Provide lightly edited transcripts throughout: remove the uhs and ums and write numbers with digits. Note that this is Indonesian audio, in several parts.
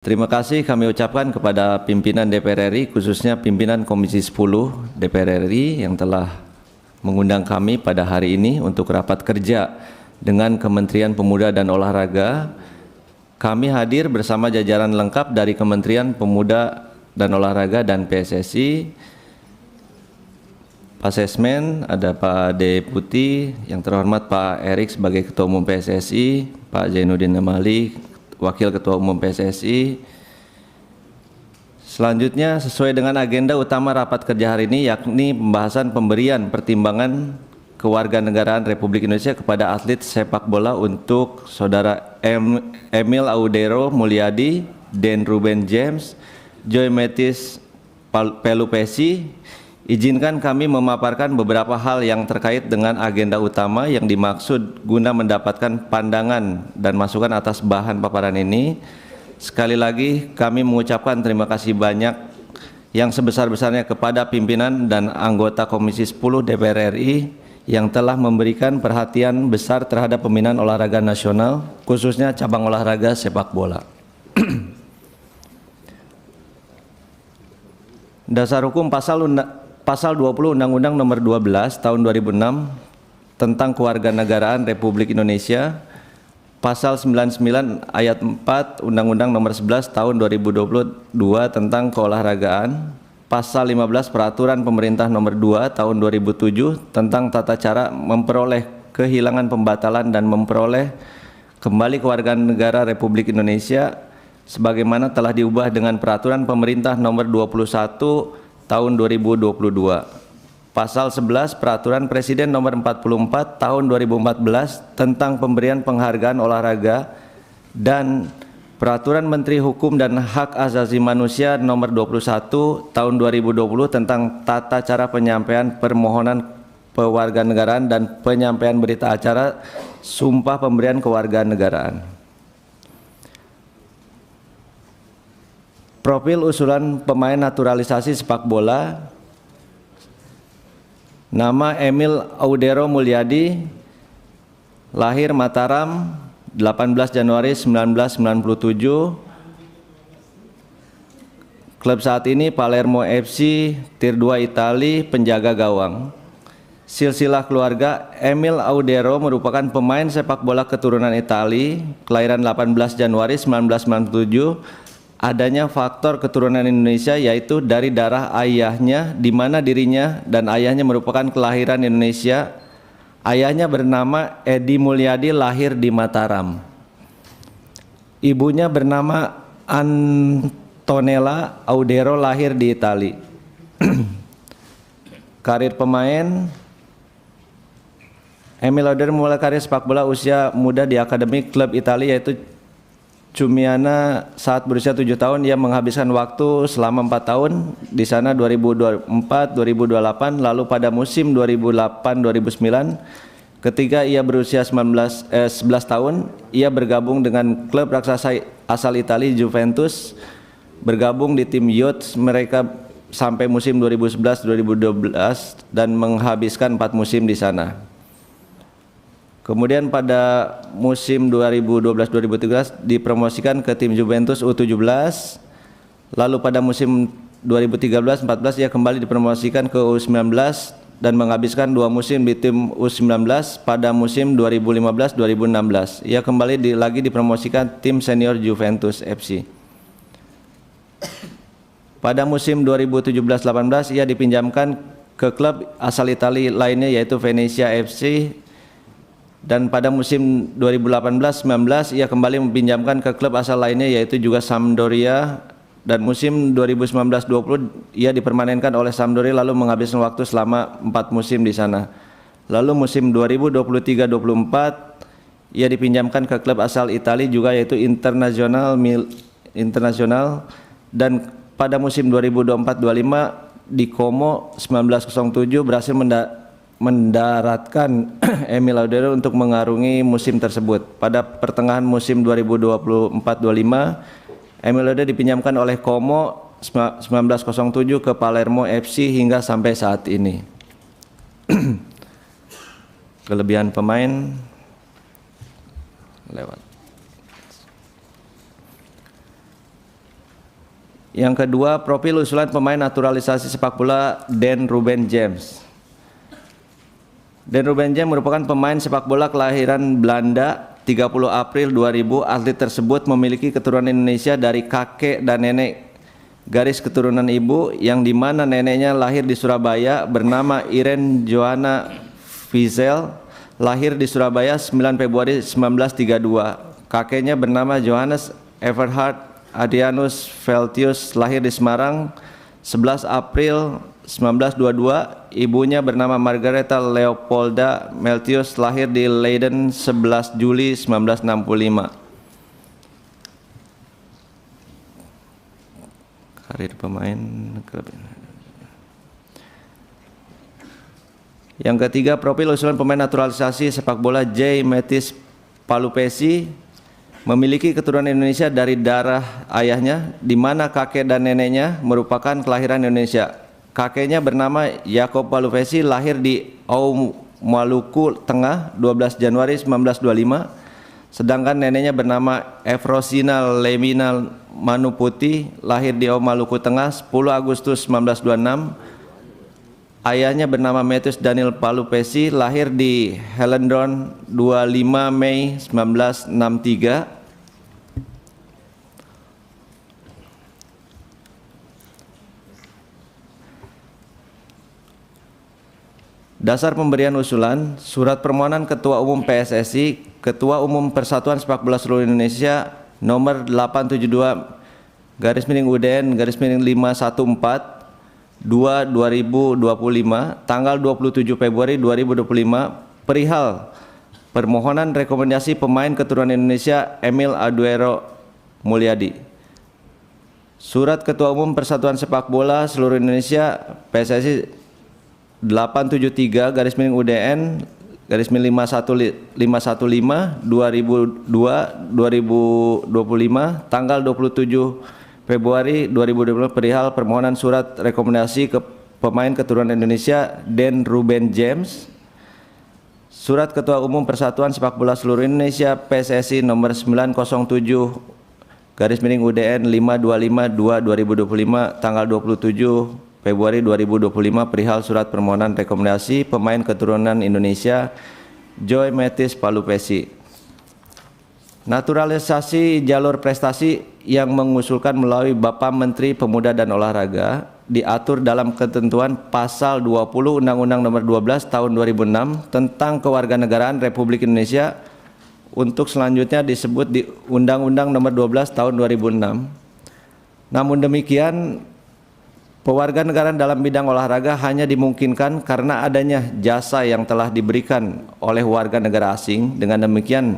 Terima kasih kami ucapkan kepada pimpinan DPR RI, khususnya pimpinan Komisi 10 DPR RI yang telah mengundang kami pada hari ini untuk rapat kerja dengan Kementerian Pemuda dan Olahraga. Kami hadir bersama jajaran lengkap dari Kementerian Pemuda dan Olahraga dan PSSI. Pak Sesmen, ada Pak Deputi, yang terhormat Pak Erik sebagai Ketua Umum PSSI, Pak Zainuddin Amali, Wakil Ketua Umum PSSI. Selanjutnya sesuai dengan agenda utama rapat kerja hari ini, yakni pembahasan pemberian pertimbangan kewarganegaraan Republik Indonesia kepada atlet sepak bola untuk Saudara Emil Audero Mulyadi, Den Ruben James, Joy Matthis Pelupesi. Izinkan kami memaparkan beberapa hal yang terkait dengan agenda utama yang dimaksud guna mendapatkan pandangan dan masukan atas bahan paparan ini. Sekali lagi kami mengucapkan terima kasih banyak yang sebesar-besarnya kepada pimpinan dan anggota Komisi 10 DPR RI yang telah memberikan perhatian besar terhadap pembinaan olahraga nasional, khususnya cabang olahraga sepak bola. Dasar hukum Pasal 20 Undang-Undang Nomor 12 Tahun 2006 tentang Kewarganegaraan Republik Indonesia, Pasal 99 Ayat 4 Undang-Undang Nomor 11 Tahun 2022 tentang Keolahragaan, Pasal 15 Peraturan Pemerintah Nomor 2 Tahun 2007 tentang tata cara memperoleh kehilangan pembatalan dan memperoleh kembali kewarganegaraan Republik Indonesia sebagaimana telah diubah dengan Peraturan Pemerintah Nomor 21 Tahun 2022, Pasal 11 Peraturan Presiden Nomor 44 Tahun 2014 tentang pemberian penghargaan olahraga dan Peraturan Menteri Hukum dan Hak Asasi Manusia Nomor 21 Tahun 2020 tentang tata cara penyampaian permohonan kewarganegaraan dan penyampaian berita acara sumpah pemberian kewarganegaraan. Profil usulan pemain naturalisasi sepak bola. Nama Emil Audero Mulyadi, lahir Mataram 18 Januari 1997. Klub saat ini Palermo FC, Tier 2 Itali, penjaga gawang. Silsilah keluarga, Emil Audero merupakan pemain sepak bola keturunan Itali, kelahiran 18 Januari 1997. Adanya faktor keturunan Indonesia yaitu dari darah ayahnya, di mana dirinya dan ayahnya merupakan kelahiran Indonesia. Ayahnya bernama Edi Mulyadi, lahir di Mataram. Ibunya bernama Antonella Audero, lahir di Itali. Karir pemain, Emil Audero mulai karir sepak bola usia muda di akademi klub Italia yaitu Ciumiana. Saat berusia 7 tahun ia menghabiskan waktu selama 4 tahun di sana 2024-2028, lalu pada musim 2008-2009 ketika ia berusia 11 tahun ia bergabung dengan klub raksasa asal Italia Juventus, bergabung di tim youth mereka sampai musim 2011-2012 dan menghabiskan 4 musim di sana. Kemudian pada musim 2012-2013 dipromosikan ke tim Juventus U17. Lalu pada musim 2013-14 ia kembali dipromosikan ke U19 dan menghabiskan 2 musim di tim U19. Pada musim 2015-2016 ia kembali lagi dipromosikan tim senior Juventus FC. Pada musim 2017-18 ia dipinjamkan ke klub asal Italia lainnya yaitu Venezia FC. Dan pada musim 2018-19 ia kembali dipinjamkan ke klub asal lainnya yaitu juga Sampdoria, dan musim 2019-20 ia dipermanenkan oleh Sampdoria lalu menghabiskan waktu selama 4 musim di sana. Lalu musim 2023-24 ia dipinjamkan ke klub asal Italia juga yaitu Internazionale, dan pada musim 2024-25 di Como 1907 berhasil mendaratkan Emil Audero untuk mengarungi musim tersebut. Pada pertengahan musim 2024-25 Emil Audero dipinjamkan oleh Como 1907 ke Palermo FC hingga sampai saat ini. Kelebihan pemain lewat. Yang kedua, profil usulan pemain naturalisasi sepak bola Dan Ruben James. Dan Ruben James merupakan pemain sepak bola kelahiran Belanda 30 April 2000. Atlet tersebut memiliki keturunan Indonesia dari kakek dan nenek garis keturunan ibu, yang dimana neneknya lahir di Surabaya bernama Irene Johanna Wiesel, lahir di Surabaya 9 Februari 1932. Kakeknya bernama Johannes Everhard Adrianus Veltius, lahir di Semarang 11 April 1922. Ibunya bernama Margareta Leopolda Meltius, lahir di Leiden 11 Juli 1965. Karir pemain. Yang ketiga, profil usulan pemain naturalisasi sepak bola J. Metis Palupesi, memiliki keturunan Indonesia dari darah ayahnya, di mana kakek dan neneknya merupakan kelahiran Indonesia. Kakeknya bernama Yakob Palupesi, lahir di Au, Maluku Tengah 12 Januari 1925. Sedangkan neneknya bernama Efrosina Lemina Manuputi, lahir di Au, Maluku Tengah 10 Agustus 1926. Ayahnya bernama Metius Daniel Palupesi, lahir di Hellendoorn 25 Mei 1963. Dasar pemberian usulan, surat permohonan Ketua Umum PSSI, Ketua Umum Persatuan Sepak Bola Seluruh Indonesia nomor 872/514/2/2025 tanggal 27 Februari 2025 perihal permohonan rekomendasi pemain keturunan Indonesia Emil Aduero Mulyadi. Surat Ketua Umum Persatuan Sepak Bola Seluruh Indonesia PSSI 873/515/2025 tanggal 27 Februari 2020 perihal permohonan surat rekomendasi ke pemain keturunan Indonesia Dan Ruben James. Surat Ketua Umum Persatuan Sepak Bola Seluruh Indonesia PSSI nomor 907/UDN 525/2/2025 tanggal 27 Februari 2025 perihal surat permohonan rekomendasi pemain keturunan Indonesia Joy Metis Palupesi. Naturalisasi jalur prestasi yang mengusulkan melalui Bapak Menteri Pemuda dan Olahraga diatur dalam ketentuan Pasal 20 Undang-Undang Nomor 12 Tahun 2006 tentang Kewarganegaraan Republik Indonesia, untuk selanjutnya disebut di Undang-Undang Nomor 12 Tahun 2006. Namun demikian, pewarganegaraan dalam bidang olahraga hanya dimungkinkan karena adanya jasa yang telah diberikan oleh warga negara asing. Dengan demikian,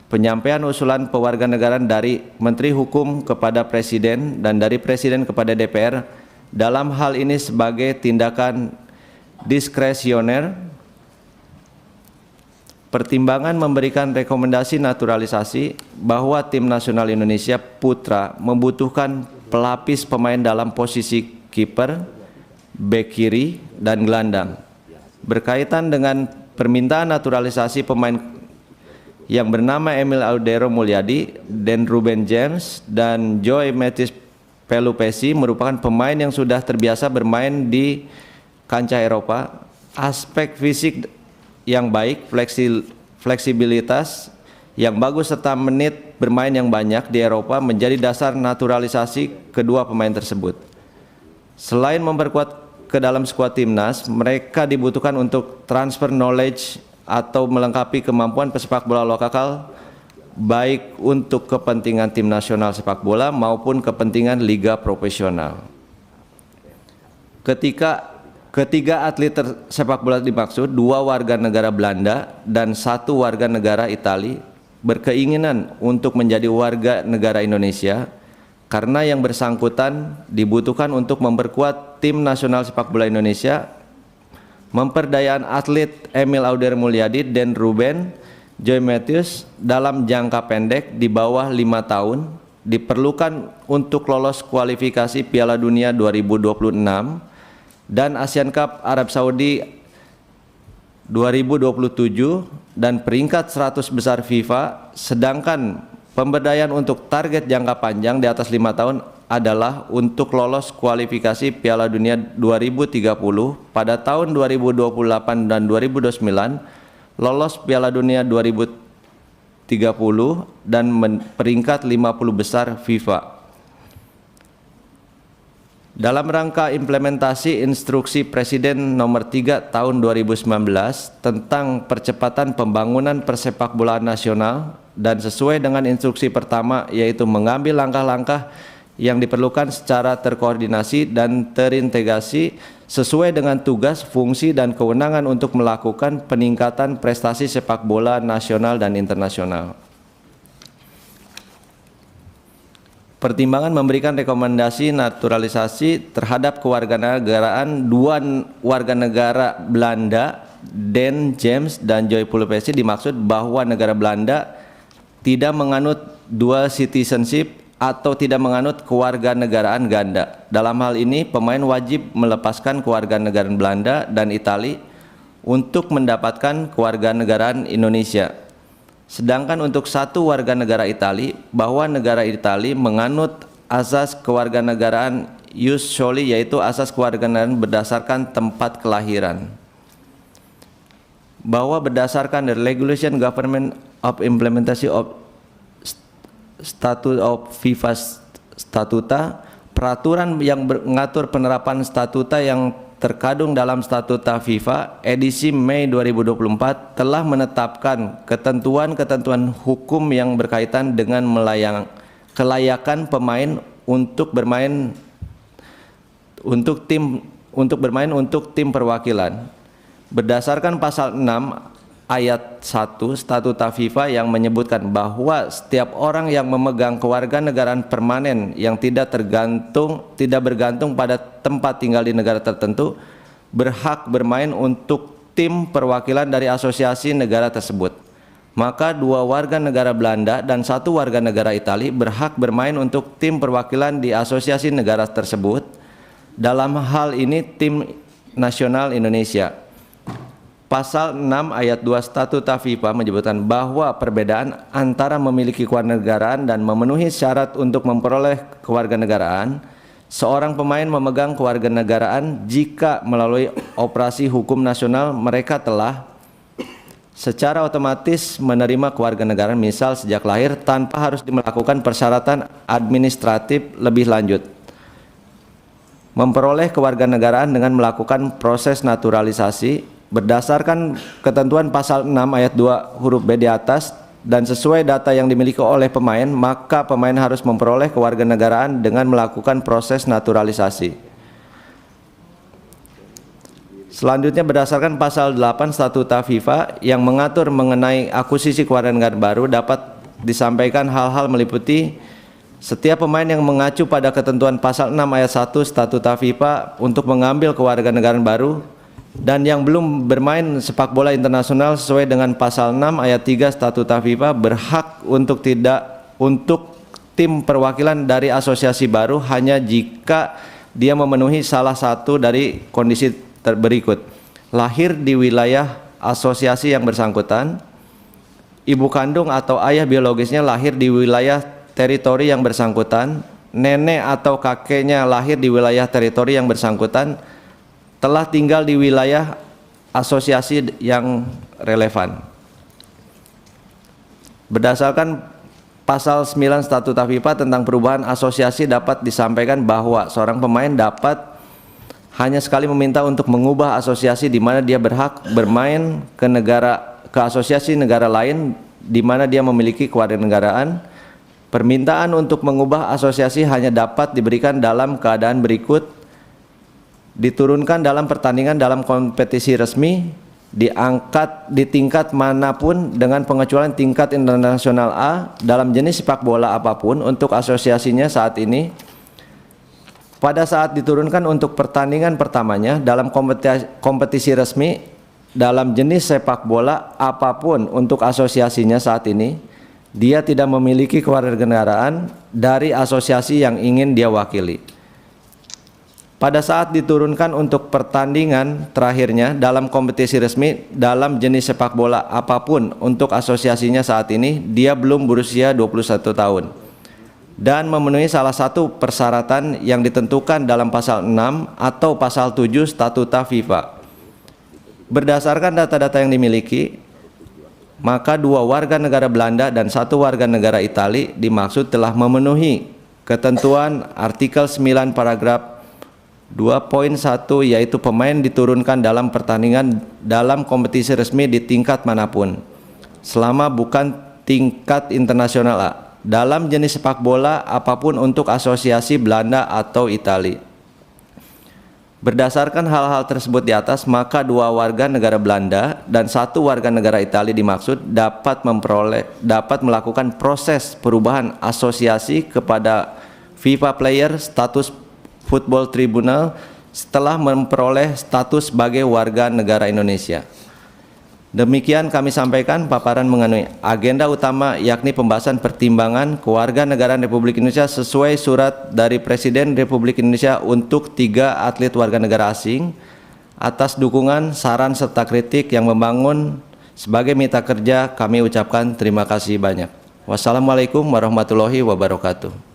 penyampaian usulan pewarganegaraan dari Menteri Hukum kepada Presiden dan dari Presiden kepada DPR dalam hal ini sebagai tindakan diskresioner. Pertimbangan memberikan rekomendasi naturalisasi bahwa tim nasional Indonesia Putra membutuhkan pelapis pemain dalam posisi kiper, bek kiri, dan gelandang. Berkaitan dengan permintaan naturalisasi pemain yang bernama Emil Audero Mulyadi, Dan Ruben James, dan Joy Metis Palupesi merupakan pemain yang sudah terbiasa bermain di kancah Eropa. Aspek fisik yang baik, fleksibilitas yang bagus, serta menit bermain yang banyak di Eropa menjadi dasar naturalisasi kedua pemain tersebut. Selain memperkuat ke dalam skuad timnas, mereka dibutuhkan untuk transfer knowledge atau melengkapi kemampuan pesepak bola lokal, baik untuk kepentingan tim nasional sepak bola maupun kepentingan liga profesional. Ketiga atlet sepak bola dimaksud, 2 warga negara Belanda dan 1 warga negara Italia, berkeinginan untuk menjadi warga negara Indonesia karena yang bersangkutan dibutuhkan untuk memperkuat tim nasional sepak bola Indonesia. Memperdayaan atlet Emil Audero Mulyadi dan Ruben Joy Metis dalam jangka pendek di bawah 5 tahun diperlukan untuk lolos kualifikasi Piala Dunia 2026 dan Asian Cup Arab Saudi 2027 dan peringkat 100 besar FIFA. Sedangkan pemberdayaan untuk target jangka panjang di atas 5 tahun adalah untuk lolos kualifikasi Piala Dunia 2030 pada tahun 2028 dan 2029, lolos Piala Dunia 2030 dan peringkat 50 besar FIFA. Dalam rangka implementasi Instruksi Presiden Nomor 3 Tahun 2019 tentang percepatan pembangunan persepakbolaan nasional dan sesuai dengan instruksi pertama, yaitu mengambil langkah-langkah yang diperlukan secara terkoordinasi dan terintegrasi sesuai dengan tugas, fungsi, dan kewenangan untuk melakukan peningkatan prestasi sepak bola nasional dan internasional. Pertimbangan memberikan rekomendasi naturalisasi terhadap kewarganegaraan dua warga negara Belanda, Dan James dan Joy Pulpesi, dimaksud bahwa negara Belanda tidak menganut dual citizenship atau tidak menganut kewarganegaraan ganda. Dalam hal ini, pemain wajib melepaskan kewarganegaraan Belanda dan Italia untuk mendapatkan kewarganegaraan Indonesia. Sedangkan untuk satu warga negara Italia, bahwa negara Italia menganut asas kewarganegaraan ius soli, yaitu asas kewarganegaraan berdasarkan tempat kelahiran. Bahwa berdasarkan the regulation government of implementation of Statute of FIFA Statuta, peraturan yang mengatur penerapan statuta yang terkandung dalam Statuta FIFA edisi Mei 2024 telah menetapkan ketentuan-ketentuan hukum yang berkaitan dengan kelayakan pemain untuk bermain untuk tim perwakilan. Berdasarkan pasal 6 ayat 1 Statuta FIFA yang menyebutkan bahwa setiap orang yang memegang kewarganegaraan permanen yang tidak bergantung pada tempat tinggal di negara tertentu berhak bermain untuk tim perwakilan dari asosiasi negara tersebut. Maka dua warga negara Belanda dan satu warga negara Italia berhak bermain untuk tim perwakilan di asosiasi negara tersebut. Dalam hal ini tim nasional Indonesia. Pasal 6 ayat 2 Statuta FIFA menyebutkan bahwa perbedaan antara memiliki kewarganegaraan dan memenuhi syarat untuk memperoleh kewarganegaraan, seorang pemain memegang kewarganegaraan jika melalui operasi hukum nasional mereka telah secara otomatis menerima kewarganegaraan, misal sejak lahir, tanpa harus melakukan persyaratan administratif lebih lanjut. Memperoleh kewarganegaraan dengan melakukan proses naturalisasi berdasarkan ketentuan pasal 6 ayat 2 huruf B di atas dan sesuai data yang dimiliki oleh pemain, maka pemain harus memperoleh kewarganegaraan dengan melakukan proses naturalisasi. Selanjutnya, berdasarkan pasal 8 Statuta FIFA yang mengatur mengenai akuisisi kewarganegaraan baru, dapat disampaikan hal-hal meliputi setiap pemain yang mengacu pada ketentuan pasal 6 ayat 1 Statuta FIFA untuk mengambil kewarganegaraan baru dan yang belum bermain sepak bola internasional sesuai dengan pasal 6 ayat 3 Statuta FIFA berhak untuk tim perwakilan dari asosiasi baru hanya jika dia memenuhi salah satu dari kondisi berikut: lahir di wilayah asosiasi yang bersangkutan, ibu kandung atau ayah biologisnya lahir di wilayah teritori yang bersangkutan, nenek atau kakeknya lahir di wilayah teritori yang bersangkutan, telah tinggal di wilayah asosiasi yang relevan. Berdasarkan pasal 9 Statuta FIFA tentang perubahan asosiasi, dapat disampaikan bahwa seorang pemain dapat hanya sekali meminta untuk mengubah asosiasi di mana dia berhak bermain ke asosiasi negara lain di mana dia memiliki kewarganegaraan. Permintaan untuk mengubah asosiasi hanya dapat diberikan dalam keadaan berikut: diturunkan dalam pertandingan dalam kompetisi resmi, diangkat di tingkat manapun dengan pengecualian tingkat internasional A dalam jenis sepak bola apapun untuk asosiasinya saat ini. Pada saat diturunkan untuk pertandingan pertamanya dalam kompetisi resmi dalam jenis sepak bola apapun untuk asosiasinya saat ini, dia tidak memiliki kewarganegaraan dari asosiasi yang ingin dia wakili. Pada saat diturunkan untuk pertandingan terakhirnya dalam kompetisi resmi dalam jenis sepak bola apapun untuk asosiasinya saat ini, dia belum berusia 21 tahun. dan memenuhi salah satu persyaratan yang ditentukan dalam pasal 6 atau pasal 7 Statuta FIFA. Berdasarkan data-data yang dimiliki, maka 2 warga negara Belanda dan 1 warga negara Italia dimaksud telah memenuhi ketentuan artikel 9 paragraf 2.1, yaitu pemain diturunkan dalam pertandingan dalam kompetisi resmi di tingkat manapun selama bukan tingkat internasional A, dalam jenis sepak bola apapun untuk asosiasi Belanda atau Italia. Berdasarkan hal-hal tersebut di atas, maka 2 warga negara Belanda dan 1 warga negara Italia dimaksud dapat melakukan proses perubahan asosiasi kepada FIFA Player Status Football Tribunal setelah memperoleh status sebagai warga negara Indonesia. Demikian kami sampaikan paparan mengenai agenda utama, yakni pembahasan pertimbangan kewarganegaraan Republik Indonesia sesuai surat dari Presiden Republik Indonesia untuk 3 atlet warga negara asing. Atas dukungan, saran serta kritik yang membangun sebagai mitra kerja, kami ucapkan terima kasih banyak. Wassalamualaikum warahmatullahi wabarakatuh.